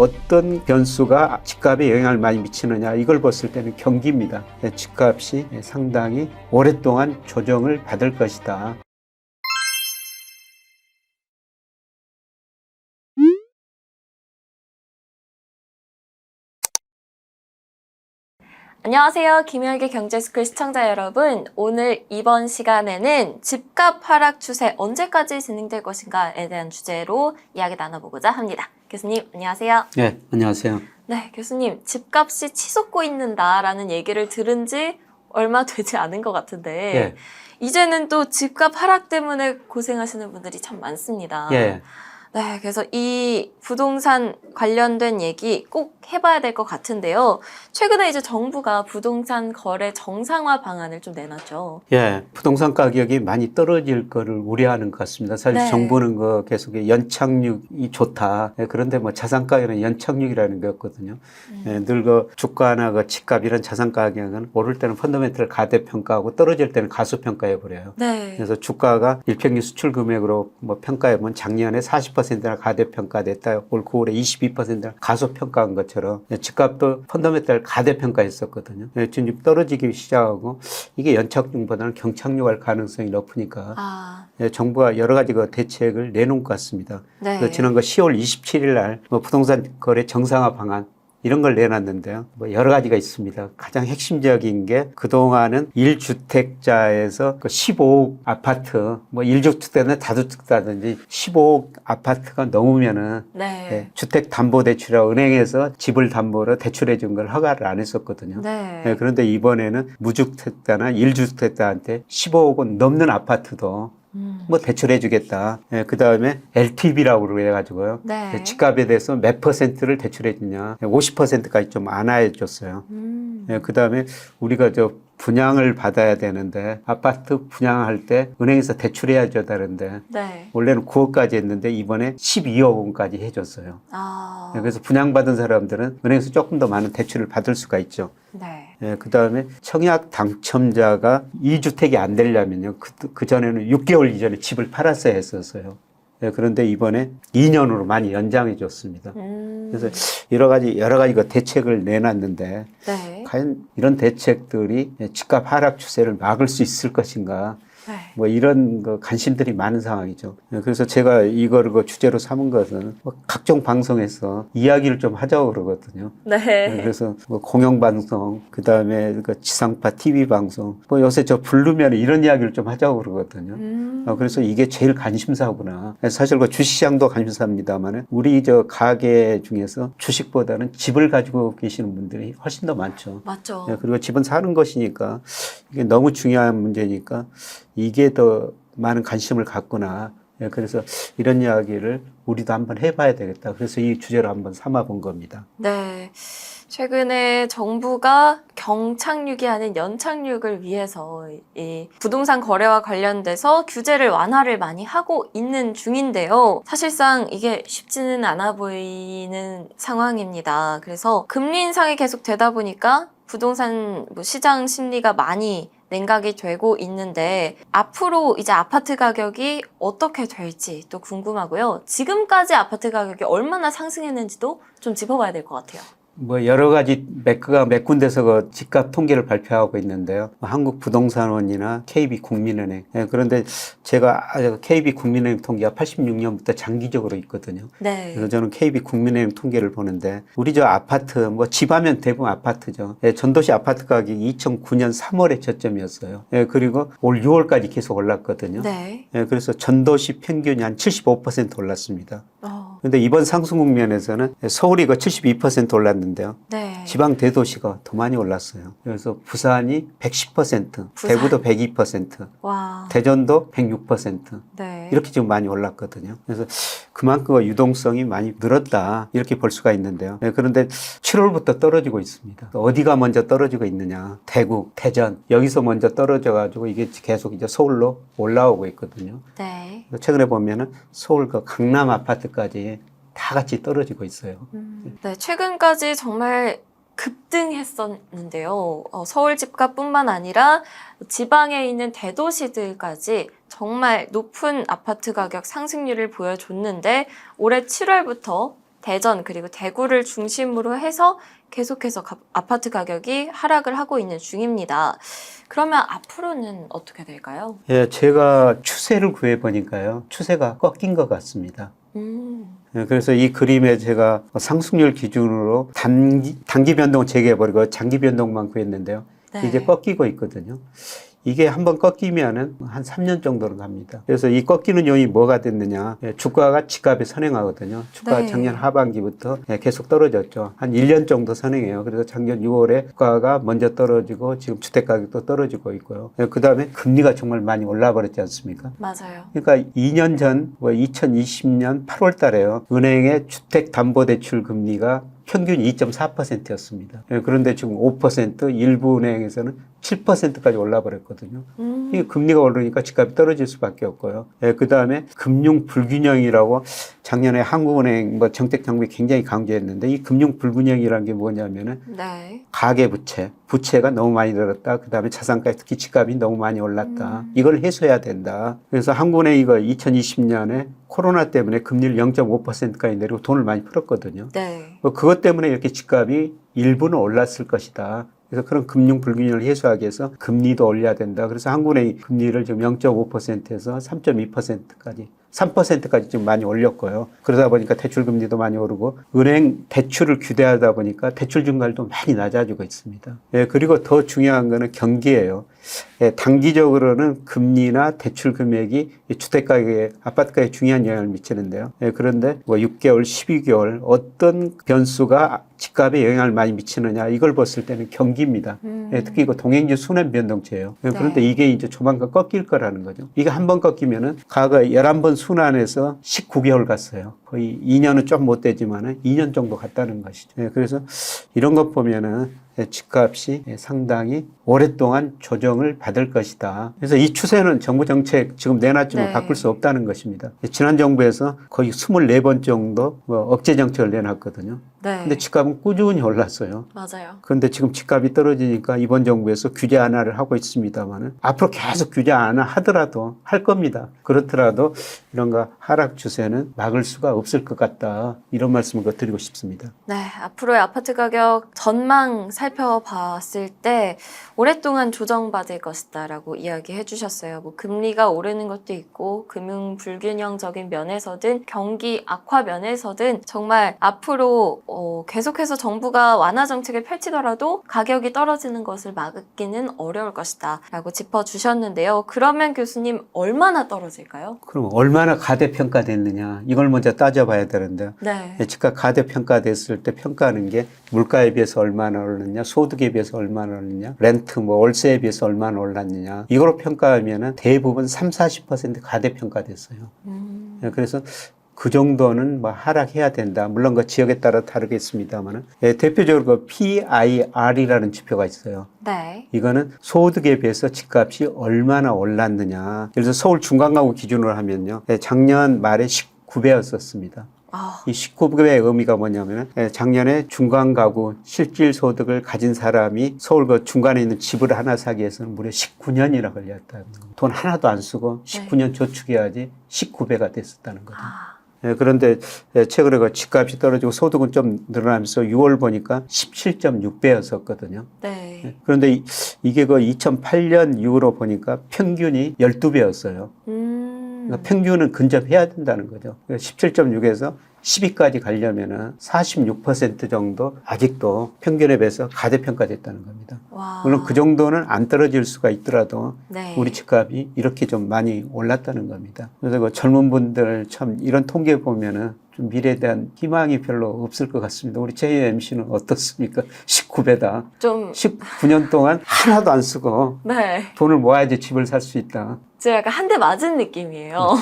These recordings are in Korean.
어떤 변수가 집값에 영향을 많이 미치느냐 이걸 봤을 때는 경기입니다. 집값이 상당히 오랫동안 조정을 받을 것이다. 안녕하세요. 김현기 경제스쿨 시청자 여러분. 오늘 이번 시간에는 집값 하락 추세 언제까지 진행될 것인가에 대한 주제로 이야기 나눠보고자 합니다. 교수님, 안녕하세요. 네, 안녕하세요. 네, 교수님, 집값이 치솟고 있는다라는 얘기를 들은 지 얼마 되지 않은 것 같은데 예. 이제는 또 집값 하락 때문에 고생하시는 분들이 참 많습니다. 예. 네, 그래서 이 부동산 관련된 얘기 꼭 해봐야 될 것 같은데요. 최근에 이제 정부가 부동산 거래 정상화 방안을 좀 내놨죠. 예, 부동산 가격이 많이 떨어질 거를 우려하는 것 같습니다. 사실 네. 정부는 계속 연착륙이 좋다. 예, 그런데 뭐 자산 가격은 연착륙이라는 게 없거든요. 예, 늘 주가나 집값 이런 자산 가격은 오를 때는 펀더멘털 가대평가하고 떨어질 때는 가소평가해 버려요. 네. 그래서 주가가 일평균 수출 금액으로 작년에 40%나 가대평가됐다. 올 9월에 22%나 가소평가한 것처럼 집값도 펀더멘털 가대평가했었거든요. 지금 떨어지기 시작하고 이게 연착륙보다는 경착륙할 가능성이 높으니까 정부가 여러 가지 대책을 내놓은 것 같습니다. 네. 지난 10월 27일 날 부동산 거래 정상화 방안 이런 걸 내놨는데요. 여러 가지가 있습니다. 가장 핵심적인 게 그동안은 1주택자에서 15억 아파트, 1주택자든 다주택자든지 15억 아파트가 넘으면은 네. 주택담보대출이라고 은행에서 집을 담보로 대출해 준 걸 허가를 안 했었거든요. 네. 그런데 이번에는 무주택자나 1주택자한테 15억은 넘는 아파트도 대출해 주겠다. 그 다음에 LTV라고 그래가지고요. 네. 집값에 대해서 몇 퍼센트를 대출해 주냐. 50%까지 좀 안아해 줬어요. 그 다음에 우리가 분양을 받아야 되는데 아파트 분양할 때 은행에서 대출해야 줘다는데 네. 원래는 9억까지 했는데 이번에 12억 원까지 해줬어요. 그래서 분양받은 사람들은 은행에서 조금 더 많은 대출을 받을 수가 있죠. 네. 그 다음에 청약 당첨자가 2주택이 안 되려면요. 그 전에는 6개월 이전에 집을 팔았어야 했었어요. 그런데 이번에 2년으로 많이 연장해 줬습니다. 그래서 여러 가지 대책을 내놨는데 네. 과연 이런 대책들이 집값 하락 추세를 막을 수 있을 것인가? 네. 이런 관심들이 많은 상황이죠. 그래서 제가 이거를 주제로 삼은 것은 각종 방송에서 이야기를 좀 하자고 그러거든요. 네. 그래서 공영방송, 그 다음에 지상파 TV 방송, 요새 부르면 이런 이야기를 좀 하자고 그러거든요. 그래서 이게 제일 관심사구나. 사실 주식시장도 관심사입니다만 우리 가계 중에서 주식보다는 집을 가지고 계시는 분들이 훨씬 더 많죠. 맞죠. 그리고 집은 사는 것이니까 이게 너무 중요한 문제니까 이게 더 많은 관심을 갖구나. 그래서 이런 이야기를 우리도 한번 해봐야 되겠다. 그래서 이 주제로 한번 삼아본 겁니다. 네. 최근에 정부가 경착륙이 아닌 연착륙을 위해서 이 부동산 거래와 관련돼서 규제를 완화를 많이 하고 있는 중인데요. 사실상 이게 쉽지는 않아 보이는 상황입니다. 그래서 금리 인상이 계속 되다 보니까 부동산 시장 심리가 많이 냉각이 되고 있는데 앞으로 이제 아파트 가격이 어떻게 될지 또 궁금하고요. 지금까지 아파트 가격이 얼마나 상승했는지도 좀 짚어봐야 될 것 같아요. 여러 가지 매크가 몇 군데서 집값 통계를 발표하고 있는데요. 한국부동산원이나 KB국민은행. 그런데 제가 KB국민은행 통계가 86년부터 장기적으로 있거든요. 네. 그래서 저는 KB국민은행 통계를 보는데 우리 아파트, 집하면 대부분 아파트죠. 전도시 아파트 가격이 2009년 3월에 저점이었어요. 그리고 올 6월까지 계속 올랐거든요. 네. 그래서 전도시 평균이 한 75% 올랐습니다. 그런데 이번 상승 국면에서는 서울이 72% 올랐는데요. 네. 지방 대도시가 더 많이 올랐어요. 그래서 부산이 110%, 대구도 102%, 와. 대전도 106%. 네. 이렇게 지금 많이 올랐거든요. 그래서 그만큼 유동성이 많이 늘었다. 이렇게 볼 수가 있는데요. 그런데 7월부터 떨어지고 있습니다. 어디가 먼저 떨어지고 있느냐. 대구, 대전. 여기서 먼저 떨어져가지고 이게 계속 이제 서울로 올라오고 있거든요. 네. 최근에 보면은 서울 강남 아파트까지 다 같이 떨어지고 있어요. 네, 최근까지 정말 급등했었는데요. 서울 집값뿐만 아니라 지방에 있는 대도시들까지 정말 높은 아파트 가격 상승률을 보여줬는데 올해 7월부터 대전 그리고 대구를 중심으로 해서 계속해서 아파트 가격이 하락을 하고 있는 중입니다. 그러면 앞으로는 어떻게 될까요? 예, 제가 추세를 구해보니까요. 추세가 꺾인 것 같습니다. 예, 그래서 이 그림에 제가 상승률 기준으로 단기 변동 재개해버리고 장기 변동만 구했는데요. 네. 이제 꺾이고 있거든요. 이게 한번 꺾이면은 한 3년 정도는 갑니다. 그래서 이 꺾이는 요인이 뭐가 됐느냐. 예, 주가가 집값에 선행하거든요. 주가가 네. 작년 하반기부터 계속 떨어졌죠. 한 1년 정도 선행해요. 그래서 작년 6월에 주가가 먼저 떨어지고 지금 주택가격도 떨어지고 있고요. 그 다음에 금리가 정말 많이 올라버렸지 않습니까? 맞아요. 그러니까 2년 전, 2020년 8월 달에요. 은행의 주택담보대출 금리가 평균 2.4%였습니다. 그런데 지금 5%, 일부 은행에서는 7%까지 올라버렸거든요. 이 금리가 오르니까 집값이 떨어질 수밖에 없고요. 그 다음에 금융 불균형이라고 작년에 한국은행 정책 당국이 굉장히 강조했는데 이 금융 불균형이라는 게 뭐냐면은 네. 부채가 너무 많이 늘었다. 그 다음에 자산가 특히 집값이 너무 많이 올랐다. 이걸 해소해야 된다. 그래서 한국은행이 이거 2020년에 코로나 때문에 금리를 0.5%까지 내리고 돈을 많이 풀었거든요. 네. 그것 때문에 이렇게 집값이 일부는 올랐을 것이다. 그래서 그런 금융 불균형을 해소하기 위해서 금리도 올려야 된다. 그래서 한국은행이 금리를 지금 0.5%에서 3.2%까지 3%까지 좀 많이 올렸고요. 그러다 보니까 대출 금리도 많이 오르고 은행 대출을 규제하다 보니까 대출 증가율도 많이 낮아지고 있습니다. 예, 그리고 더 중요한 거는 경기예요. 예, 단기적으로는 금리나 대출 금액이 주택 가격에 아파트 가격에 중요한 영향을 미치는데요. 예, 그런데 6개월, 12개월 어떤 변수가 집값에 영향을 많이 미치느냐 이걸 봤을 때는 경기입니다. 예, 특히 이거 동행지 순환 변동치예요. 예, 그런데 이게 이제 조만간 꺾일 거라는 거죠. 이게 한 번 꺾이면은 과거 11번 순환해서 19개월 갔어요. 거의 2년은 좀 못 되지만은 2년 정도 갔다는 것이죠. 예, 그래서 이런 것 보면은 집값이 상당히 오랫동안 조정을 받을 것이다. 그래서 이 추세는 정부 정책 지금 내놨지만 바꿀 수 없다는 것입니다. 지난 정부에서 거의 24번 정도 억제 정책을 내놨거든요. 네. 근데 집값은 꾸준히 올랐어요. 맞아요. 그런데 지금 집값이 떨어지니까 이번 정부에서 규제 완화를 하고 있습니다만은 앞으로 계속 규제 완화 하더라도 할 겁니다. 그렇더라도 이런 거 하락 추세는 막을 수가 없을 것 같다. 이런 말씀을 드리고 싶습니다. 네, 앞으로의 아파트 가격 전망 살펴봤을 때 오랫동안 조정받을 것이다라고 이야기해 주셨어요. 뭐 금리가 오르는 것도 있고 금융 불균형적인 면에서든 경기 악화 면에서든 정말 앞으로 계속해서 정부가 완화 정책을 펼치더라도 가격이 떨어지는 것을 막기는 어려울 것이다 라고 짚어주셨는데요. 그러면 교수님 얼마나 떨어질까요? 그럼 얼마나 가대평가됐느냐 이걸 먼저 따져봐야 되는데요. 네. 집값 가대평가됐을 때 평가하는 게 물가에 비해서 얼마나 오르느냐, 소득에 비해서 얼마나 오르느냐, 렌트, 월세에 비해서 얼마나 올랐느냐 이걸로 평가하면은 대부분 30-40% 가대평가됐어요. 그래서 그 정도는 하락해야 된다. 물론 그 지역에 따라 다르겠습니다만은 대표적으로 그 PIR이라는 지표가 있어요. 네. 이거는 소득에 비해서 집값이 얼마나 올랐느냐. 그래서 서울 중간가구 기준으로 하면요, 작년 말에 19배였었습니다. 이 19배의 의미가 뭐냐면 작년에 중간가구 실질 소득을 가진 사람이 서울 그 중간에 있는 집을 하나 사기 위해서는 무려 19년이나 걸렸다는 겁니다. 돈 하나도 안 쓰고 19년 저축해야지 19배가 됐었다는 거죠. 그런데 최근에 그 집값이 떨어지고 소득은 좀 늘어나면서 6월 보니까 17.6배였었거든요. 네. 그런데 이게 그 2008년 이후로 보니까 평균이 12배였어요. 그러니까 평균은 근접해야 된다는 거죠. 17.6에서 10위까지 가려면은 46% 정도 아직도 평균에 비해서 가대평가됐다는 겁니다. 와. 물론 그 정도는 안 떨어질 수가 있더라도 네. 우리 집값이 이렇게 좀 많이 올랐다는 겁니다. 그래서 그 젊은 분들 참 이런 통계 보면은 좀 미래에 대한 희망이 별로 없을 것 같습니다. 우리 JMC는 어떻습니까? 19배다. 좀 19년 동안 하나도 안 쓰고 네. 돈을 모아야지 집을 살 수 있다. 제가 약간 한 대 맞은 느낌이에요.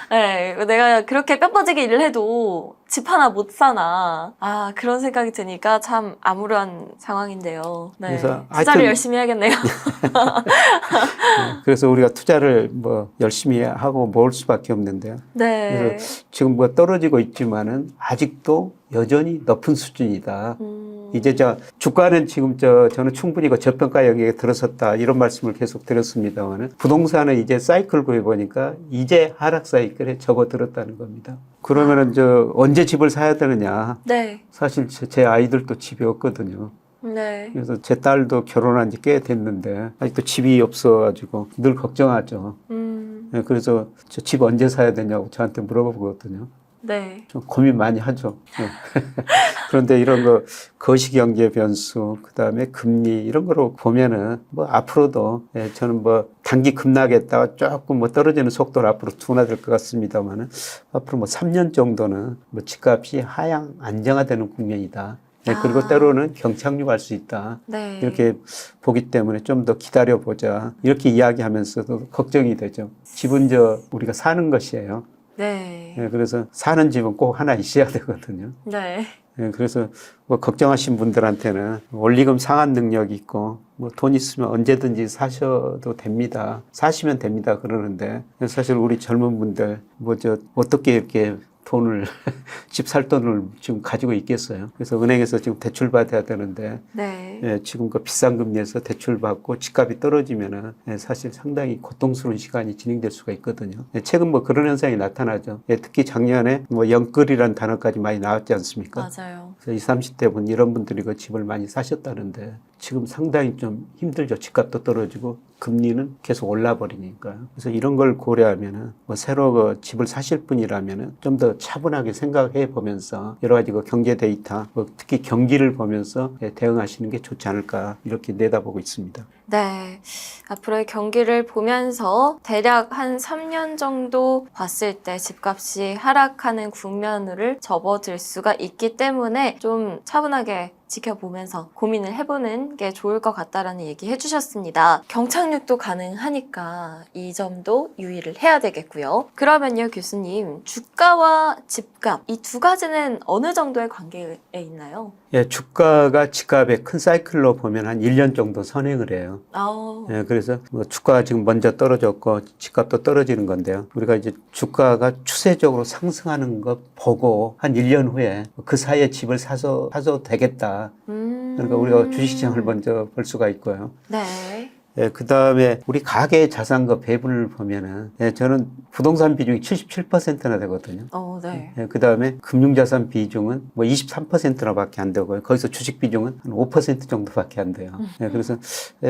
네, 내가 그렇게 뼈 빠지게 일을 해도 집 하나 못 사나. 그런 생각이 드니까 참 암울한 상황인데요. 네. 그래서 투자를 하여튼 열심히 해야겠네요. 그래서 우리가 투자를 열심히 하고 모을 수밖에 없는데요. 네. 그래서 지금 떨어지고 있지만은 아직도 여전히 높은 수준이다. 이제 주가는 지금 저는 충분히 그 저평가 영역에 들어섰다 이런 말씀을 계속 드렸습니다만은 부동산은 이제 사이클 구해보니까 이제 하락 사이클에 접어들었다는 겁니다. 그러면은 언제 집을 사야 되느냐? 네. 사실 제 아이들도 집이 없거든요. 네. 그래서 제 딸도 결혼한 지 꽤 됐는데 아직도 집이 없어가지고 늘 걱정하죠. 네, 그래서 저 집 언제 사야 되냐고 저한테 물어보거든요. 네. 좀 고민 많이 하죠. 네. 그런데 이런 거시경제 변수, 그 다음에 금리 이런 거로 보면은 앞으로도 저는 단기 급락했다가 조금 떨어지는 속도로 앞으로 둔화될 것 같습니다만은 앞으로 3년 정도는 집값이 하향 안정화되는 국면이다. 네, 그리고 때로는 경착륙할 수 있다. 네. 이렇게 보기 때문에 좀 더 기다려보자. 이렇게 이야기하면서도 걱정이 되죠. 집은 우리가 사는 것이에요. 네. 네, 그래서 사는 집은 꼭 하나 있어야 되거든요. 네. 네, 그래서 걱정하신 분들한테는 원리금 상환 능력이 있고 돈 있으면 언제든지 사셔도 됩니다. 사시면 됩니다. 그러는데 사실 우리 젊은 분들 어떻게 이렇게 돈을 집 살 돈을 지금 가지고 있겠어요. 그래서 은행에서 지금 대출 받아야 되는데 네. 지금 비싼 금리에서 대출 받고 집값이 떨어지면은 사실 상당히 고통스러운 시간이 진행될 수가 있거든요. 최근 그런 현상이 나타나죠. 특히 작년에 영끌이라는 단어까지 많이 나왔지 않습니까? 맞아요. 그래서 20, 30대 분 이런 분들이 집을 많이 사셨다는데 지금 상당히 좀 힘들죠. 집값도 떨어지고 금리는 계속 올라버리니까요. 그래서 이런 걸 고려하면은 새로 집을 사실 분이라면은 좀 더 차분하게 생각해 보면서 여러 가지 경제 데이터, 특히 경기를 보면서 대응하시는 게 좋지 않을까 이렇게 내다보고 있습니다. 네. 앞으로의 경기를 보면서 대략 한 3년 정도 봤을 때 집값이 하락하는 국면을 접어들 수가 있기 때문에 좀 차분하게 지켜보면서 고민을 해보는 게 좋을 것 같다라는 얘기 해주셨습니다. 경착륙도 가능하니까 이 점도 유의를 해야 되겠고요. 그러면요, 교수님, 주가와 집값 이 두 가지는 어느 정도의 관계에 있나요? 주가가 집값의 큰 사이클로 보면 한 1년 정도 선행을 해요. 그래서 주가가 지금 먼저 떨어졌고 집값도 떨어지는 건데요. 우리가 이제 주가가 추세적으로 상승하는 것 보고 한 1년 후에 그 사이에 집을 사서 되겠다. 그러니까 우리가 주식시장을 먼저 볼 수가 있고요. 네. 그 다음에 우리 가계 자산과 배분을 보면은 저는 부동산 비중이 77%나 되거든요. 네. 그 다음에 금융자산 비중은 23%나 밖에 안 되고요. 거기서 주식 비중은 한 5% 정도밖에 안 돼요. 그래서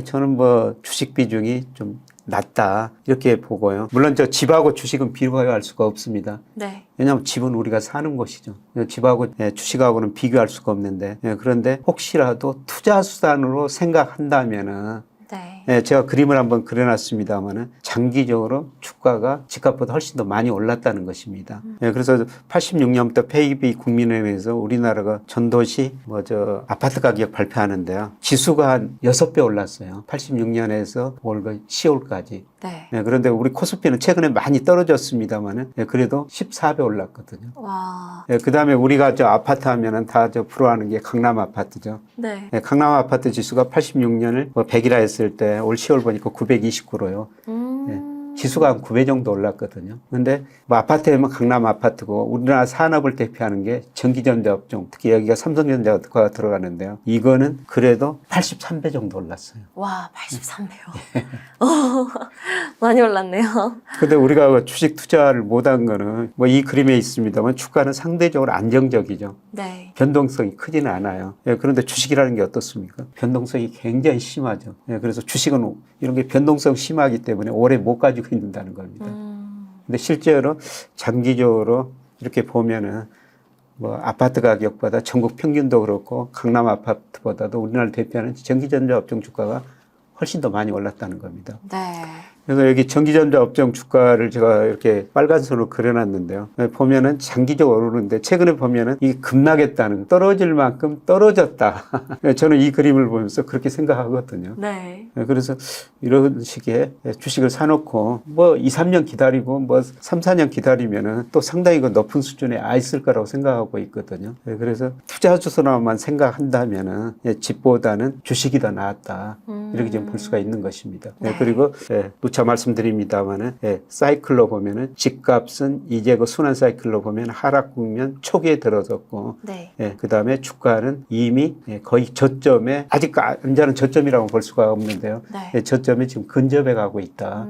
저는 주식 비중이 좀 낮다 이렇게 보고요. 물론 집하고 주식은 비교할 수가 없습니다. 네. 왜냐하면 집은 우리가 사는 곳이죠. 집하고 주식하고는 비교할 수가 없는데 그런데 혹시라도 투자 수단으로 생각한다면은 네. 제가 그림을 한번 그려놨습니다만은 장기적으로 주가가 집값보다 훨씬 더 많이 올랐다는 것입니다. 그래서 86년부터 페이비 국민은행에서 우리나라가 전도시 아파트 가격 발표하는데요. 지수가 한 6배 올랐어요. 86년에서 올 10월까지. 네. 그런데 우리 코스피는 최근에 많이 떨어졌습니다만은 그래도 14배 올랐거든요. 와. 그 다음에 우리가 아파트 하면은 다 부러워하는 게 강남 아파트죠. 네. 강남 아파트 지수가 86년을 100이라 했을 때 올 10월 보니까 929로요. 지수가 한 9배 정도 올랐거든요. 근데 아파트면 강남 아파트고 우리나라 산업을 대표하는 게 전기전자 업종, 특히 여기가 삼성전자가 들어가는데요. 이거는 그래도 83배 정도 올랐어요. 와, 83배요. 많이 올랐네요. 근데 우리가 주식 투자를 못한 거는 이 그림에 있습니다만 주가는 상대적으로 안정적이죠. 네. 변동성이 크지는 않아요. 그런데 주식이라는 게 어떻습니까? 변동성이 굉장히 심하죠. 그래서 주식은 이런 게 변동성 심하기 때문에 오래 못 가지고 있는다는 겁니다. 근데 실제로 장기적으로 이렇게 보면은 아파트 가격보다 전국 평균도 그렇고 강남 아파트보다도 우리나라를 대표하는 전기전자 업종 주가가 훨씬 더 많이 올랐다는 겁니다. 네. 그래서 여기 전기전자 업종 주가를 제가 이렇게 빨간 선으로 그려놨는데요. 보면은 장기적으로 오르는데 최근에 보면은 이게 급락했다는, 떨어질 만큼 떨어졌다. 저는 이 그림을 보면서 그렇게 생각하거든요. 네. 그래서 이런 식의 주식을 사놓고 2, 3년 기다리고 3, 4년 기다리면은 또 상당히 높은 수준에 있을 거라고 생각하고 있거든요. 그래서 투자 주소로만 생각한다면은 집보다는 주식이 더 나았다. 이렇게 좀 볼 수가 있는 것입니다. 네. 그리고 누차 말씀드립니다만은 사이클로 보면은 집값은 이제 그 순환 사이클로 보면 하락 국면 초기에 들어섰고 네. 그다음에 주가는 이미 거의 저점에 아직 완전한 저점이라고 볼 수가 없는데요. 네. 저점에 지금 근접해 가고 있다.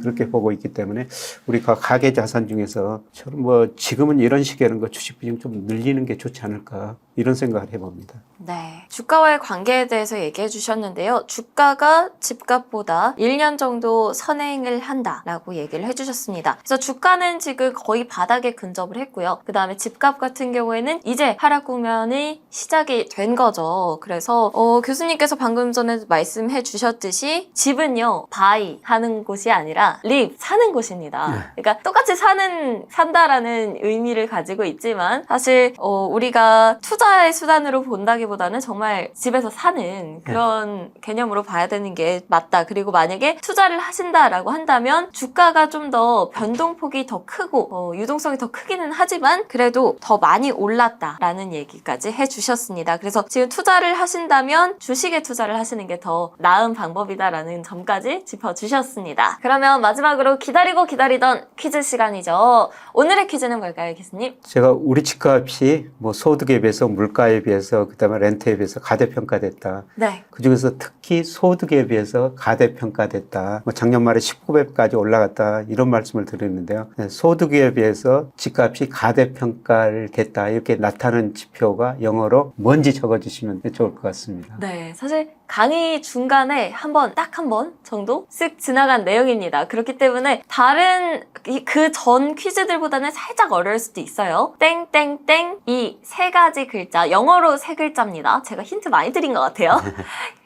그렇게 보고 있기 때문에 우리가 가계 자산 중에서 저는 뭐 지금은 이런 시기에는 그 주식 비중 좀 늘리는 게 좋지 않을까 이런 생각을 해봅니다. 네. 주가와의 관계에 대해서 얘기해 주셨는데요. 주가가 집값보다 1년 정도 선행을 한다라고 얘기를 해주셨습니다. 그래서 주가는 지금 거의 바닥에 근접을 했고요. 그 다음에 집값 같은 경우에는 이제 하락 국면이 시작이 된 거죠. 그래서 교수님께서 방금 전에 말씀해 주셨듯이 집은요, 바이 하는 곳이 아니라 립, 사는 곳입니다. 그러니까 똑같이 산다라는 의미를 가지고 있지만 사실 우리가 투자의 수단으로 본다기보다는 정말 집에서 사는 그런 개념으로 봐야 되는 게 맞다. 그리고 만약에 투자를 하신다라고 한다면 주가가 좀 더 변동폭이 더 크고 유동성이 더 크기는 하지만 그래도 더 많이 올랐다라는 얘기까지 해주셨습니다. 그래서 지금 투자를 하신다면 주식에 투자를 하시는 게 더 나은 방법이다라는 점까지 짚어주셨습니다. 그러면 마지막으로 기다리고 기다리던 퀴즈 시간이죠. 오늘의 퀴즈는 뭘까요, 교수님? 제가 우리 집값이 뭐 소득에 비해서 물가에 비해서 그다음에 렌트에 비해서 가대평가됐다. 네. 그중에서 특히 소득에 비해서 가대평가됐다. 뭐 작년 말에 19배까지 올라갔다. 이런 말씀을 드렸는데요. 소득에 비해서 집값이 가대평가를 됐다. 이렇게 나타나는 지표가 영어로 뭔지 적어주시면 좋을 것 같습니다. 네, 사실 강의 중간에 딱 한 번 정도 쓱 지나간 내용입니다. 그렇기 때문에 다른 그 전 퀴즈들보다는 살짝 어려울 수도 있어요. 땡땡땡 이 세 가지 글자, 영어로 세 글자입니다. 제가 힌트 많이 드린 것 같아요.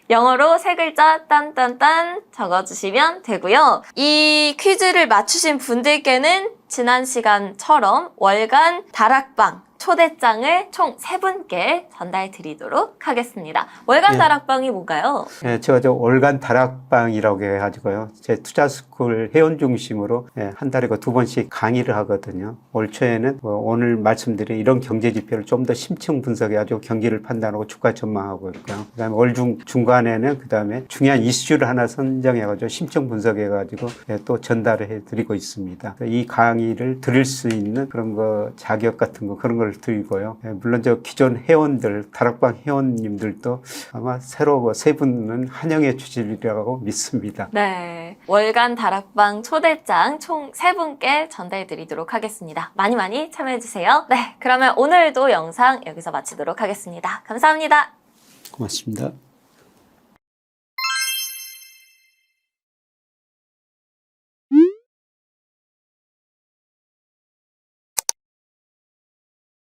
영어로 세 글자 딴딴딴 적어주시면 되고요. 이 퀴즈를 맞추신 분들께는 지난 시간처럼 월간 다락방 초대장을 총 3분께 전달 드리도록 하겠습니다. 월간 다락방이 뭔가요? 제가 월간 다락방이라고 해가지고요. 제 투자스쿨 회원 중심으로 한 달에 2번씩 강의를 하거든요. 올 초에는 오늘 말씀드린 이런 경제 지표를 좀 더 심층 분석해가지고 경기를 판단하고 주가 전망하고 있고요. 그 다음에 올 중간에는 그 다음에 중요한 이슈를 하나 선정해가지고 심층 분석해가지고 또 전달을 해드리고 있습니다. 이 강의를 들을 수 있는 그런 거 자격 같은 거 그런 걸 드리고요. 물론 기존 회원들, 다락방 회원님들도 아마 새로 3분은 환영해 주시리라고 믿습니다. 네. 월간 다락방 초대장 총 3분께 전달 드리도록 하겠습니다. 많이 많이 참여해주세요. 네. 그러면 오늘도 영상 여기서 마치도록 하겠습니다. 감사합니다. 고맙습니다.